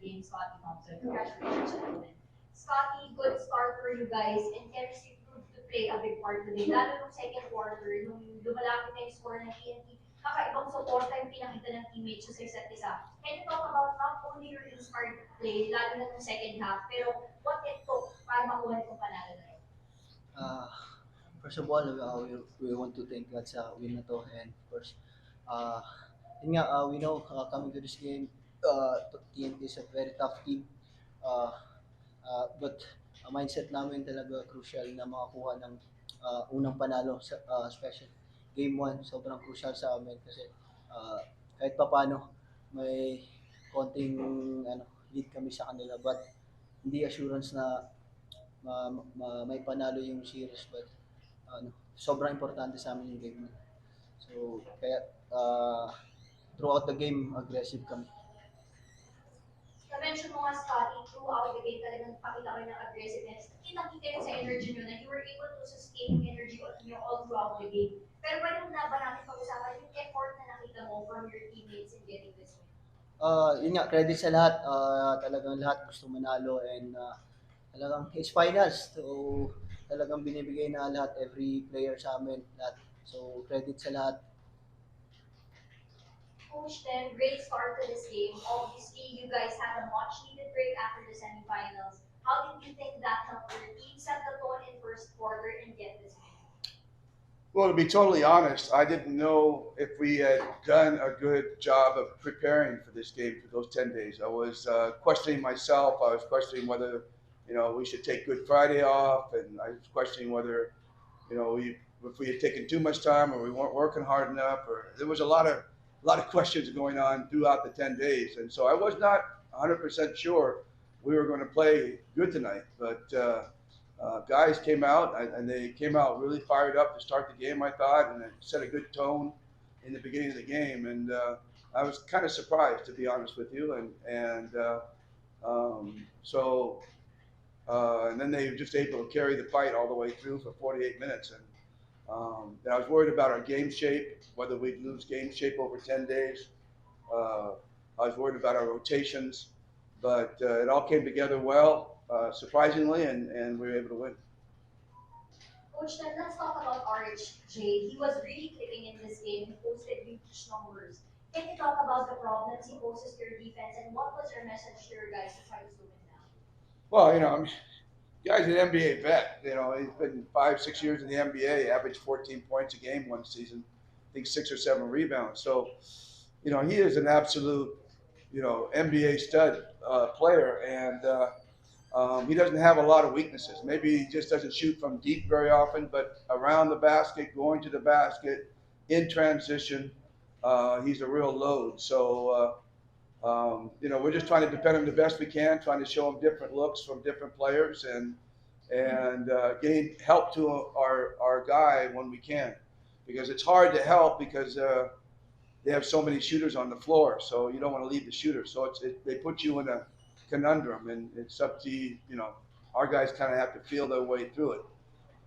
game, Scotty Thompson. Congratulations, gentlemen. Scotty, good start for you guys, and chemistry proved to play a big part today. Lalo nung second quarter, nung lumalapit na yung score ng TNT, kakaibang suporta yung pinakita ng teammates sa isa't isa. Can you talk about not only your inspired play, lalo na nung second half, pero what it took para makuha itong panalo na yun? Uh, First of all, we want to thank God sa win na to. And of course, uh, yun nga, we know coming to this game, TNT is a very tough team. Uh, but mindset namin talaga crucial na makakuha ng unang panalo, special game 1. Sobrang crucial sa amin kasi kahit papano may konting lead kami sa kanila, but hindi assurance na may panalo yung series, but sobrang importante sa amin yung game na. So kaya throughout the game aggressive kami. Na-mention mo nga, Scotty, throughout the game talagang pakita kayo ng aggressiveness. Kita-kita yun sa energy nyo na you were able to sustain yung energy nyo all throughout the game. Pero pwede mo na ba natin pag-usapan yung effort na nakita mo from your teammates in getting this win? Yun nga, credit sa lahat. Talagang lahat gusto manalo, and talagang it's finals. So talagang binibigay na lahat, every player sa amin, lahat. So credit sa lahat. Coach, then great start to this game. Obviously, you guys had a much-needed break after the semifinals. How did you think that helped your team set the tone in first quarter and get this win? Well, to be totally honest, I didn't know if we had done a good job of preparing for this game for those 10 days. I was questioning myself. I was questioning whether, we should take Good Friday off, and I was questioning whether, if we had taken too much time or we weren't working hard enough, or there was a lot of questions going on throughout the 10 days. And so I was not 100% sure we were going to play good tonight, but guys came out, and they came out really fired up to start the game, I thought, and it set a good tone in the beginning of the game. And I was kind of surprised, to be honest with you. And then they were just able to carry the fight all the way through for 48 minutes. And I was worried about our game shape, whether we'd lose game shape over 10 days. I was worried about our rotations, but it all came together well, surprisingly, and we were able to win. Coach, then let's talk about RHJ. He was really clicking in this game. He posted huge numbers. Can you talk about the problems he poses to your defense, and what was your message to your guys to try to slow him down? Well, guy's an NBA vet. He's been 5-6 years in the NBA, averaged 14 points a game one season, I think 6 or 7 rebounds. So, he is an absolute, NBA stud player, and he doesn't have a lot of weaknesses. Maybe he just doesn't shoot from deep very often, but around the basket, going to the basket, in transition, he's a real load. So, we're just trying to defend him the best we can, trying to show him different looks from different players, and getting help to our guy when we can, because it's hard to help because they have so many shooters on the floor, so you don't want to leave the shooter. So they put you in a conundrum, and it's up to our guys kind of have to feel their way through it.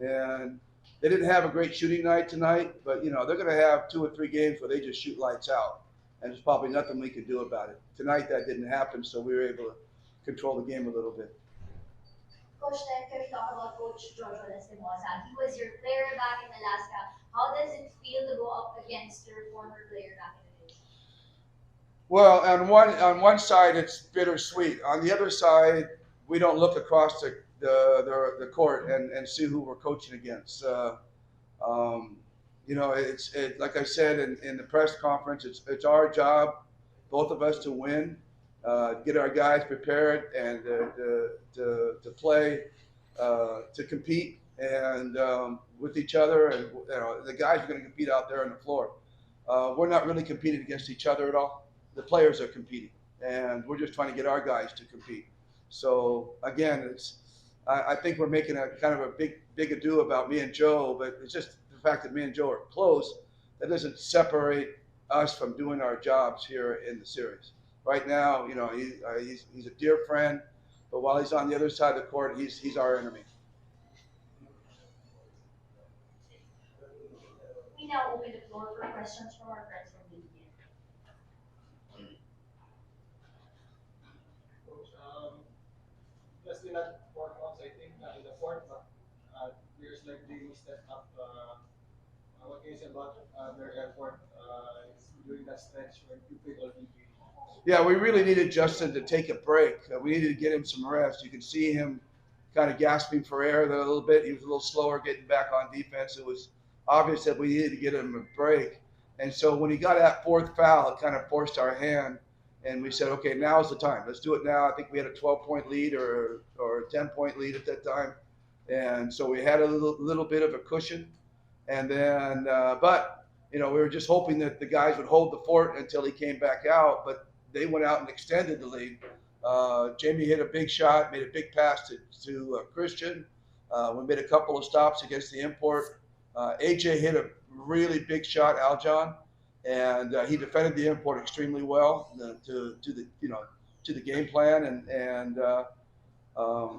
And they didn't have a great shooting night tonight, but they're going to have 2 or 3 games where they just shoot lights out, and there's probably nothing we could do about it. Tonight that didn't happen, so we were able to control the game a little bit. Coach, then can we talk about Coach Joshua Lastimosa? He was your player back in Alaska. How does it feel to go up against your former player back in the days? Well, on one side it's bittersweet. On the other side, we don't look across the court and see who we're coaching against. It's like I said in the press conference, it's our job, both of us, to win, get our guys prepared, and to play, to compete, and with each other. And the guys are going to compete out there on the floor. We're not really competing against each other at all. The players are competing, and we're just trying to get our guys to compete. So again, I think we're making a kind of a big ado about me and Joe, but it's just the fact that me and Joe are close. That doesn't separate us from doing our jobs here in the series. Right now, he's a dear friend, but while he's on the other side of the court, he's our enemy. We now open the floor for questions from our friends from the media. still had 4 points, I think, in the fourth, but players like Jamie stepped up. What can you say about their effort during that stretch when you played all DP? Yeah, we really needed Justin to take a break. We needed to get him some rest. You could see him kind of gasping for air there a little bit. He was a little slower getting back on defense. It was obvious that we needed to get him a break. And so when he got that fourth foul, it kind of forced our hand. And we said, okay, now's the time. Let's do it now. I think we had a 12-point lead or a 10-point lead at that time. And so we had a little bit of a cushion. And then, but, we were just hoping that the guys would hold the fort until he came back out. But they went out and extended the lead. Jamie hit a big shot, made a big pass to Christian. We made a couple of stops against the import. AJ hit a really big shot, Aljon, and he defended the import extremely well to the game plan.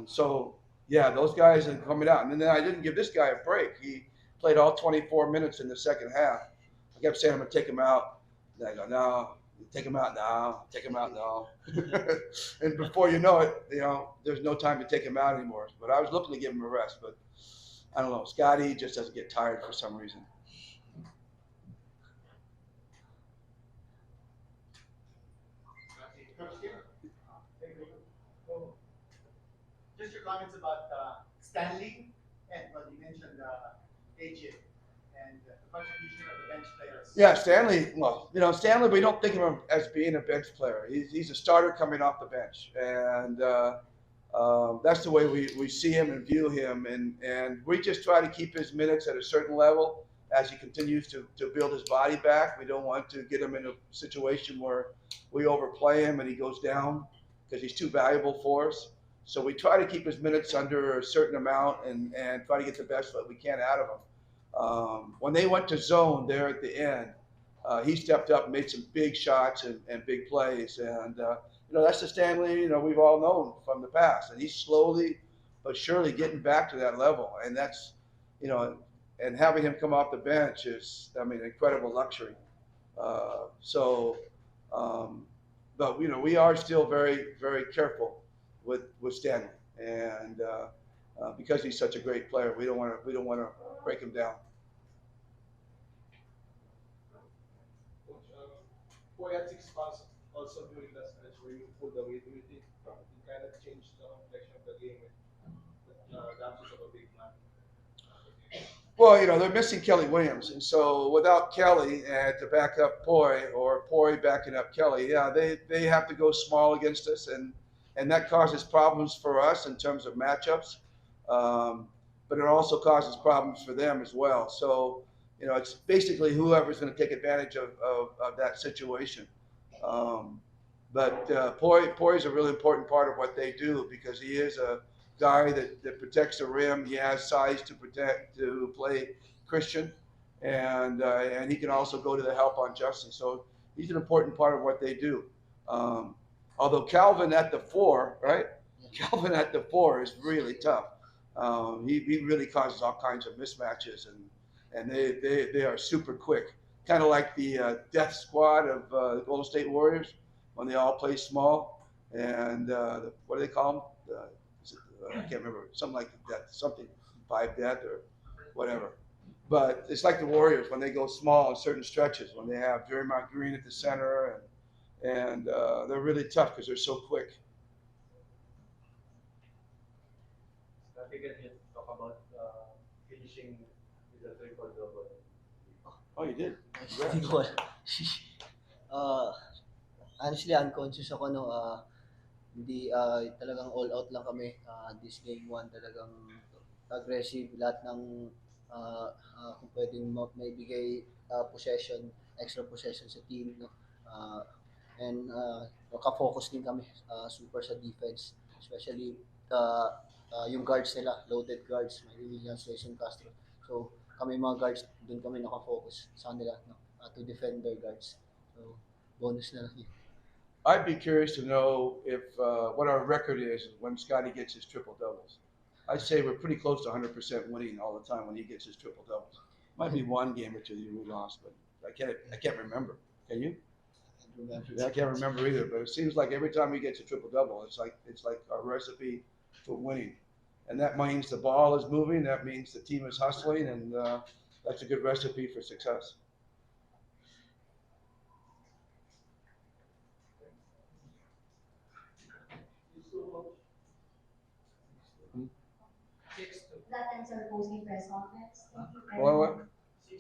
So yeah, those guys are coming out. And then I didn't give this guy a break. He played all 24 minutes in the second half. I kept saying I'm gonna take him out. And I go, no. Take him out now. Take him out now. And before you know it, there's no time to take him out anymore. But I was looking to give him a rest. But I don't know. Scotty just doesn't get tired for some reason. Just your comments about Stanley and what you mentioned, AJ. And the contribution of the bench players. Yeah, Stanley. Well, Stanley. We don't think of him as being a bench player. He's a starter coming off the bench, and that's the way we see him and view him. And we just try to keep his minutes at a certain level as he continues to build his body back. We don't want to get him in a situation where we overplay him and he goes down because he's too valuable for us. So we try to keep his minutes under a certain amount and try to get the best that we can out of him. When they went to zone there at the end, he stepped up and made some big shots and big plays. And, that's the Stanley, we've all known from the past. And he's slowly but surely getting back to that level. And that's, and having him come off the bench is, incredible luxury. But, we are still very, very careful with Stanley. And because he's such a great player, we don't want to break him down. Boy had 6 fouls also during that stretch where you pulled away. Do you think it kind of changed the complexion of the game with the absence of a big man? Well, they're missing Kelly Williams, and so without Kelly to back up Poi or Poi backing up Kelly, yeah, they have to go small against us, and that causes problems for us in terms of matchups. But it also causes problems for them as well. So, it's basically whoever's going to take advantage of that situation. But Poi is a really important part of what they do because he is a guy that protects the rim. He has size to play Christian, and he can also go to the help on Justin. So he's an important part of what they do. Although Calvin at the 4, right? Calvin at the 4 is really tough. He really causes all kinds of mismatches, and they are super quick, kind of like the death squad of the Golden State Warriors when they all play small. And what do they call them? I can't remember. Something like that. Something 5 death or whatever. But it's like the Warriors when they go small in certain stretches when they have Draymond Green at the center and they're really tough because they're so quick. I think I can talk about finishing with a triple-double. Oh, you did? Hindi ko alam. Honestly, unconscious ako hindi talagang all out lang kami. This game 1 talagang aggressive, lahat ng kung pwedeng maibigay possession, extra possession sa team, no. And naka-focus din kami super sa defense, especially yung guards nila, loaded guards, may Williams, Jason Castro. So kami mga guards, doon kami naka-focus sa kanila, no, to defend their guards. So bonus na lang yun. I'd be curious to know if what our record is when Scotty gets his triple doubles. I'd say we're pretty close to 100% winning all the time when he gets his triple doubles. Might be one game or two we lost, but I can't remember. Can you? I can't remember either. But it seems like every time he gets a triple double, it's like our recipe for winning. And that means the ball is moving, that means the team is hustling, and that's a good recipe for success. That ends our postgame press conference. Thank you very Well, much.